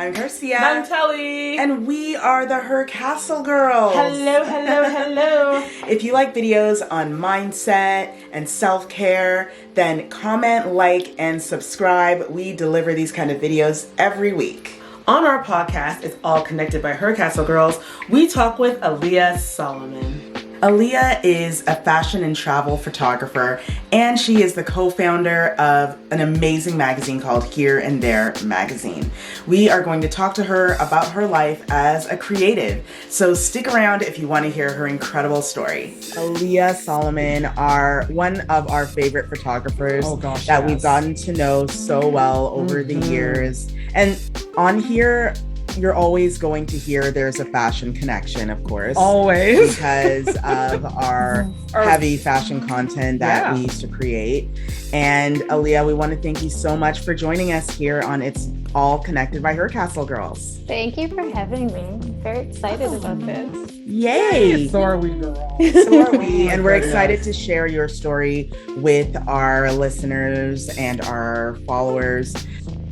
I'm Carcia. I'm Telly. And we are the HercastleGirls. Hello. If you like videos on mindset and self-care, then comment, like, and subscribe. We deliver these kind of videos every week. On our podcast, It's All Connected by HercastleGirls, we talk with Aleyah Solomon. Aleyah is a fashion and travel photographer, and she is the co-founder of an amazing magazine called Here and There magazine. We are going to talk to her about her life as a creative, so stick around if you want to hear her incredible story. Aleyah Solomon are one of our favorite photographers we've gotten to know so well over the years. And on here, you're always going to hear there's a fashion connection, of course. Always. Because of our heavy fashion content that we used to create. And Aleyah, we want to thank you so much for joining us here on It's All Connected by HercastleGirls. Thank you for having me. I'm very excited about this. Yay! So are we, girl. So are we. And we're excited to share your story with our listeners and our followers.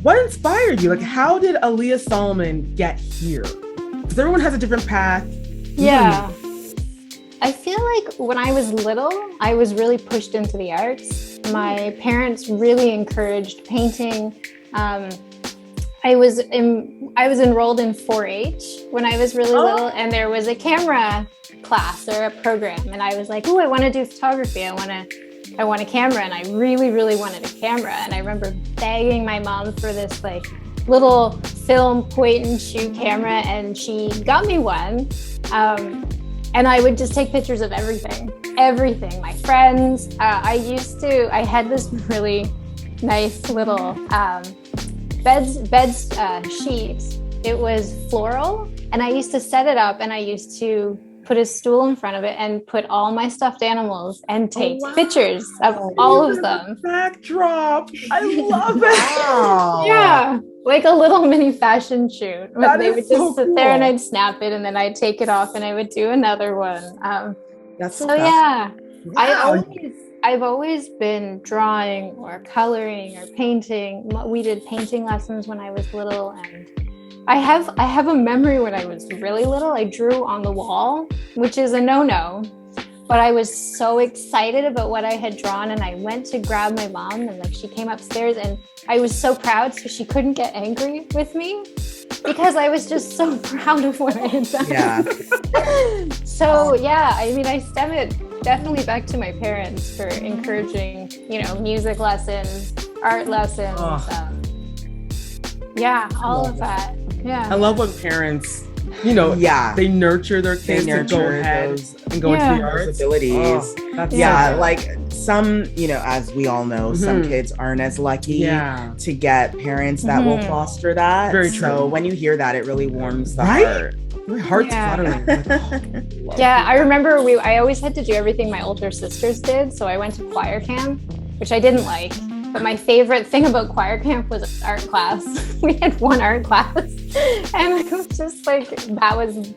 What inspired you? Like, how did Aleyah Solomon get here? Because everyone has a different path. Yeah. I feel like when I was little, I was really pushed into the arts. My parents really encouraged painting. I was enrolled in 4-H when I was really little, and there was a camera class or a program, and I was like, "Oh, I want to do photography. I want a camera," and I really, really wanted a camera. And I remember begging my mom for this like little film point and shoot camera, and she got me one. And I would just take pictures of everything, my friends. I had this really nice little bed sheet. It was floral, and I used to set it up, and I used to put a stool in front of it and put all my stuffed animals and take pictures of all of them. Backdrop. I love it. Wow. Yeah, like a little mini fashion shoot. They would just sit there and cool. I'd snap it, and then I'd take it off and I would do another one. That's So yeah, Wow. I've always been drawing or coloring or painting. We did painting lessons when I was little, and I have a memory when I was really little. I drew on the wall, which is a no-no, but I was so excited about what I had drawn, and I went to grab my mom, and like she came upstairs, and I was so proud, so she couldn't get angry with me because I was just so proud of what I had done. Yeah. So yeah, I mean, I stem it definitely back to my parents for encouraging, music lessons, art lessons, all of that. Yeah. I love when parents, they nurture their kids to go ahead and go into the arts. Abilities. Like some, as we all know, some kids aren't as lucky to get parents that will foster that. Very true. So when you hear that, it really warms the heart. My heart's fluttering. Yeah, I remember I always had to do everything my older sisters did. So I went to choir camp, which I didn't like. But my favorite thing about choir camp was art class. We had one art class, and it was just like that was.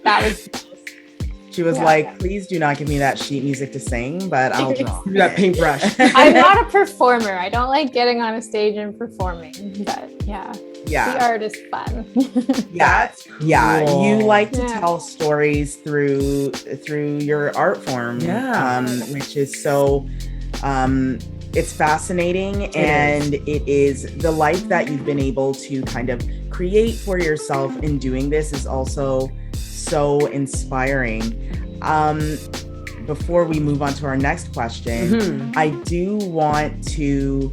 She was like, "Please do not give me that sheet music to sing, but I'll draw." That paintbrush. I'm not a performer. I don't like getting on a stage and performing, but the art is fun. That's cool. You like to tell stories through your art form, which is so. It's fascinating, and it is the life that you've been able to kind of create for yourself in doing this is also so inspiring. Before we move on to our next question, I do want to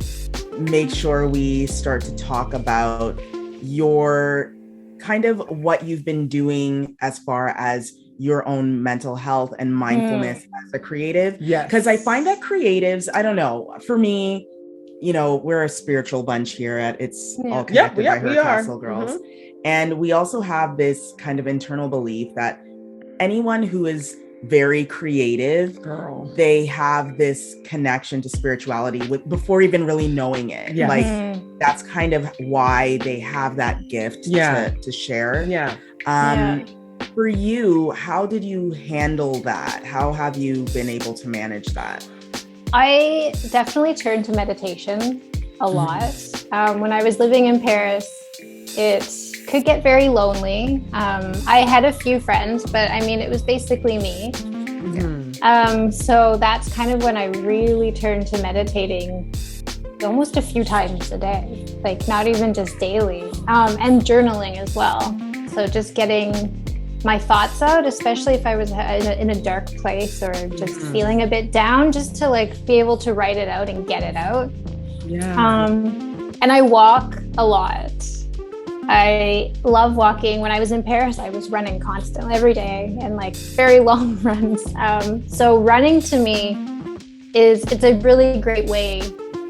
make sure we start to talk about your kind of what you've been doing as far as your own mental health and mindfulness as a creative. Yes. Because I find that creatives, I don't know, for me, we're a spiritual bunch here at It's All Connected by HercastleGirls. And we also have this kind of internal belief that anyone who is very creative, they have this connection to spirituality before even really knowing it. Yes. Like that's kind of why they have that gift to share. For you, how did you handle that? How have you been able to manage that? I definitely turned to meditation a lot. When I was living in Paris, it could get very lonely. I had a few friends, but I mean, it was basically me. So that's kind of when I really turned to meditating almost a few times a day, like not even just daily, and journaling as well. So just getting my thoughts out, especially if I was in a dark place or just feeling a bit down, just to like be able to write it out and get it out. And I walk a lot. I love walking. When I was in Paris, I was running constantly every day and like very long runs. So running to me it's a really great way,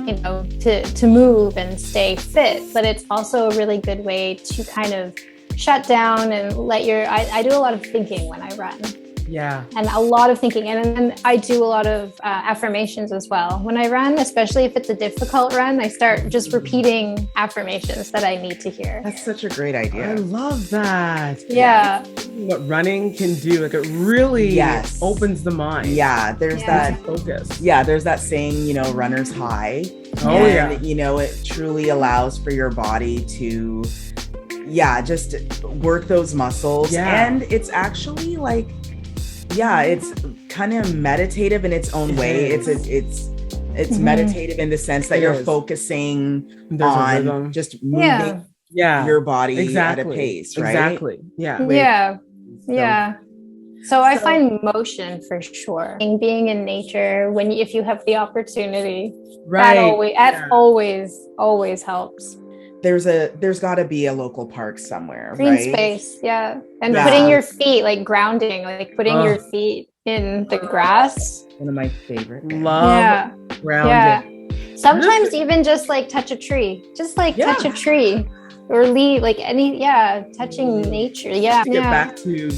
you know, to move and stay fit, but it's also a really good way to kind of shut down and I do a lot of thinking when I run. And a lot of thinking. And then I do a lot of affirmations as well. When I run, especially if it's a difficult run, I start just repeating affirmations that I need to hear. That's such a great idea. I love that. Yeah. What running can do, like it really opens the mind. Yeah, there's that focus. Yeah, there's that saying, you know, runner's high. You know, it truly allows for your body to just work those muscles. And it's actually like, it's kind of meditative in its own way. It's meditative in the sense that you're focusing on just moving your body at a pace, right? Exactly. So I find motion for sure. And being in nature, if you have the opportunity, that always helps. There's got to be a local park somewhere, green space, and putting your feet, like grounding, like putting your feet in the grass. One of my favorite. Love grounding. Sometimes even just like touch a tree, touch a tree or leave, like touching nature. Get back to,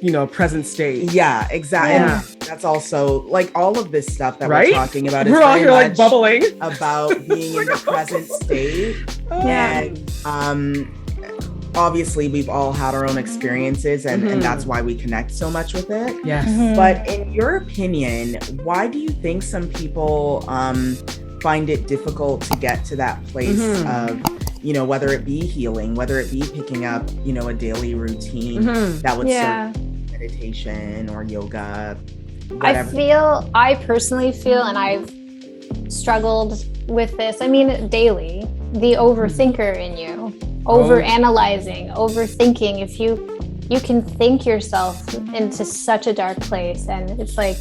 you know, present state. Yeah, exactly. That's also like all of this stuff that we're talking about. We're all here like bubbling about being in the present state. And obviously we've all had our own experiences and that's why we connect so much with it. But in your opinion, why do you think some people find it difficult to get to that place of, you know, whether it be healing, whether it be picking up, you know, a daily routine that would serve meditation or yoga, whatever. I personally feel, and I've struggled with this, I mean, daily, the overthinker in you, overanalyzing, overthinking. If you can think yourself into such a dark place, and it's like,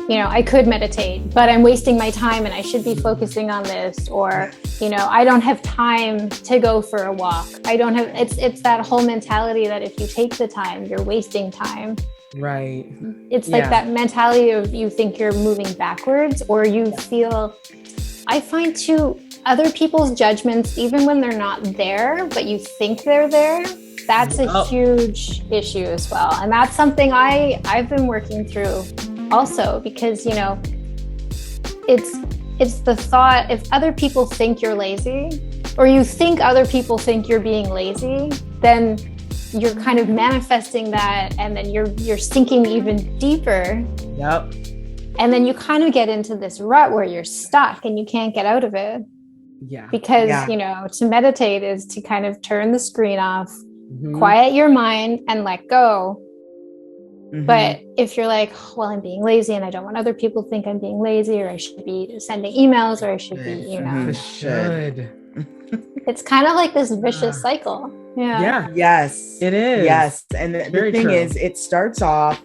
you know, I could meditate, but I'm wasting my time and I should be focusing on this, or, you know, I don't have time to go for a walk. It's that whole mentality that if you take the time, you're wasting time. Right. It's like that mentality of you think you're moving backwards, or you feel, I find too, other people's judgments, even when they're not there, but you think they're there, that's a huge issue as well. And that's something I've been working through also, because, you know, it's the thought, if other people think you're lazy, or you think other people think you're being lazy, then you're kind of manifesting that, and then you're sinking even deeper. And then you kind of get into this rut where you're stuck and you can't get out of it. Because, you know, to meditate is to kind of turn the screen off, quiet your mind and let go. But if you're like, well, I'm being lazy and I don't want other people to think I'm being lazy, or I should be sending emails, or I should be, you know. It's kind of like this vicious cycle. Yes, it is. Yes. And the thing is, it starts off,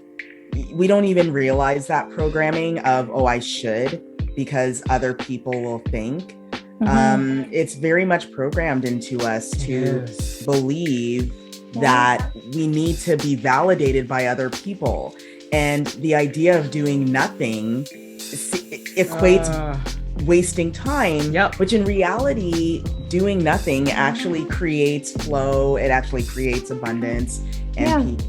we don't even realize that programming of, I should, because other people will think. It's very much programmed into us to believe that we need to be validated by other people. And the idea of doing nothing equates wasting time, which in reality, doing nothing actually creates flow. It actually creates abundance and peace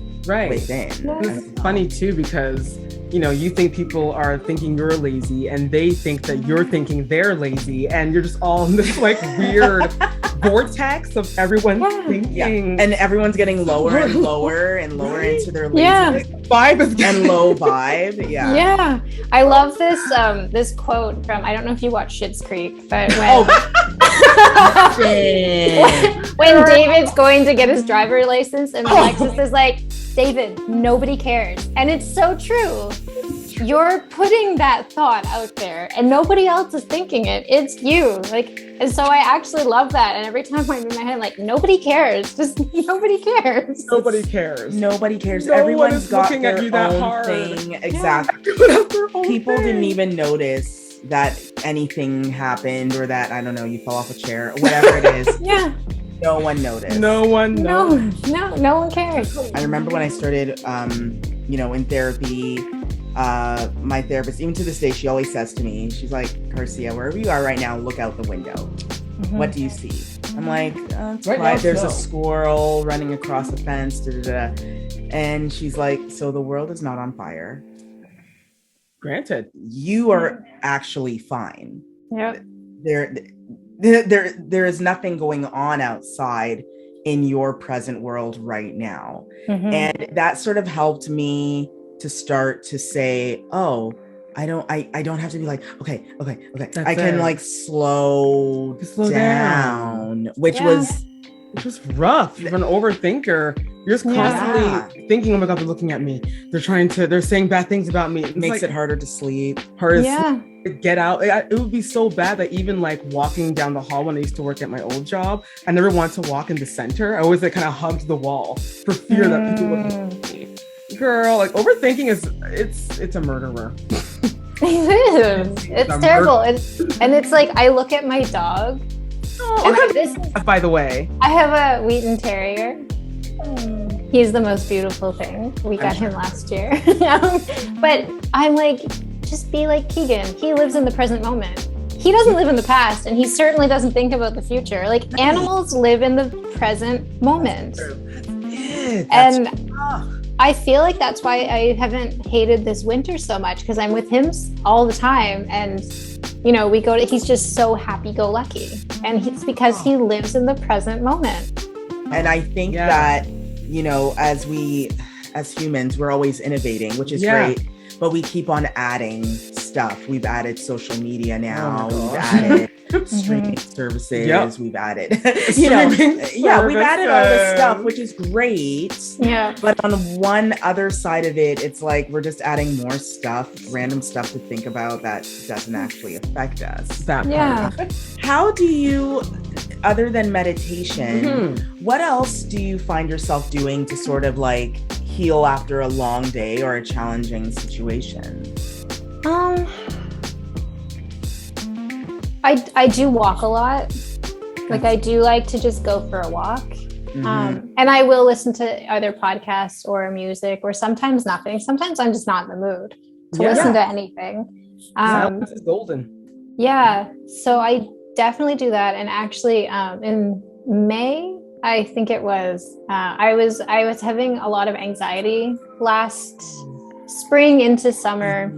within. It's funny too, because, you know, you think people are thinking you're lazy and they think that you're thinking they're lazy, and you're just all in this like weird vortex of everyone thinking. And everyone's getting lower and lower and lower into their laziness. Vibe is and low vibe. I love this quote from, I don't know if you watch Schitt's Creek, but when When David's going to get his driver's license and Alexis is like, David, nobody cares. And it's so true. You're putting that thought out there and nobody else is thinking it. It's you. And so I actually love that. And every time I'm in my head, like, nobody cares. Just nobody cares. Nobody cares. Nobody cares. No Everyone's got looking their at you that own hard. thing. Exactly. Yeah. People didn't even notice that anything happened or that, I don't know, you fell off a chair or whatever it is. Yeah. No one noticed. No one knows. No one cares. I remember when I started, in therapy, my therapist, even to this day, she always says to me, she's like, Carcia, wherever you are right now, look out the window. Mm-hmm. What do you see? I'm like, it's right quiet. now, There's a squirrel running across the fence. Da, da, da. And she's like, so the world is not on fire. Granted. You are actually fine. Yep. There is nothing going on outside in your present world right now. Mm-hmm. And that sort of helped me to start to say, oh, I don't have to be like, okay. I can like slow down. Which was rough. You're an overthinker. You're just constantly thinking, oh my God, they're looking at me. They're saying bad things about me. It makes it harder to sleep. Get out. It would be so bad that even like walking down the hall when I used to work at my old job, I never wanted to walk in the center. I always kind of hugged the wall for fear that people would look at me. Girl, like overthinking it's a murderer. It is. It's terrible. And it's like I look at my dog. By the way, I have a Wheaten Terrier. He's the most beautiful thing. We got him last year. But I'm like, just be like Keegan. He lives in the present moment. He doesn't live in the past, and he certainly doesn't think about the future. Like animals live in the present moment. I feel like that's why I haven't hated this winter so much, because I'm with him all the time. And, he's just so happy-go-lucky. And it's because he lives in the present moment. And I think that, as humans, we're always innovating, which is great. But we keep on adding stuff. We've added social media now. We've added streaming services. Yep. We've added, we've added all this stuff, which is great. Yeah. But on one other side of it, it's like we're just adding more stuff, random stuff to think about that doesn't actually affect us. That part. How do you, other than meditation, what else do you find yourself doing to sort of like heal after a long day or a challenging situation? I do walk a lot. Like I do like to just go for a walk. And I will listen to either podcasts or music, or sometimes nothing. Sometimes I'm just not in the mood to listen to anything. Silence is golden. Yeah. So I definitely do that. And actually in May, I think it was, I was having a lot of anxiety last spring into summer.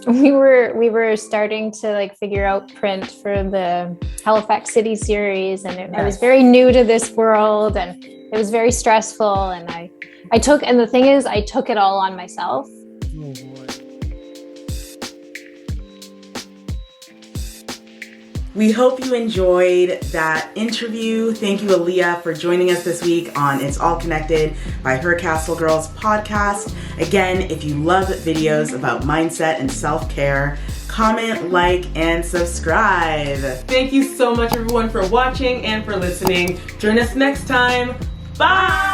We were starting to like figure out print for the Halifax City series, and I was very new to this world, and it was very stressful. And I took it all on myself. We hope you enjoyed that interview. Thank you, Aleyah, for joining us this week on It's All Connected by HercastleGirls podcast. Again, if you love videos about mindset and self-care, comment, like, and subscribe. Thank you so much, everyone, for watching and for listening. Join us next time. Bye!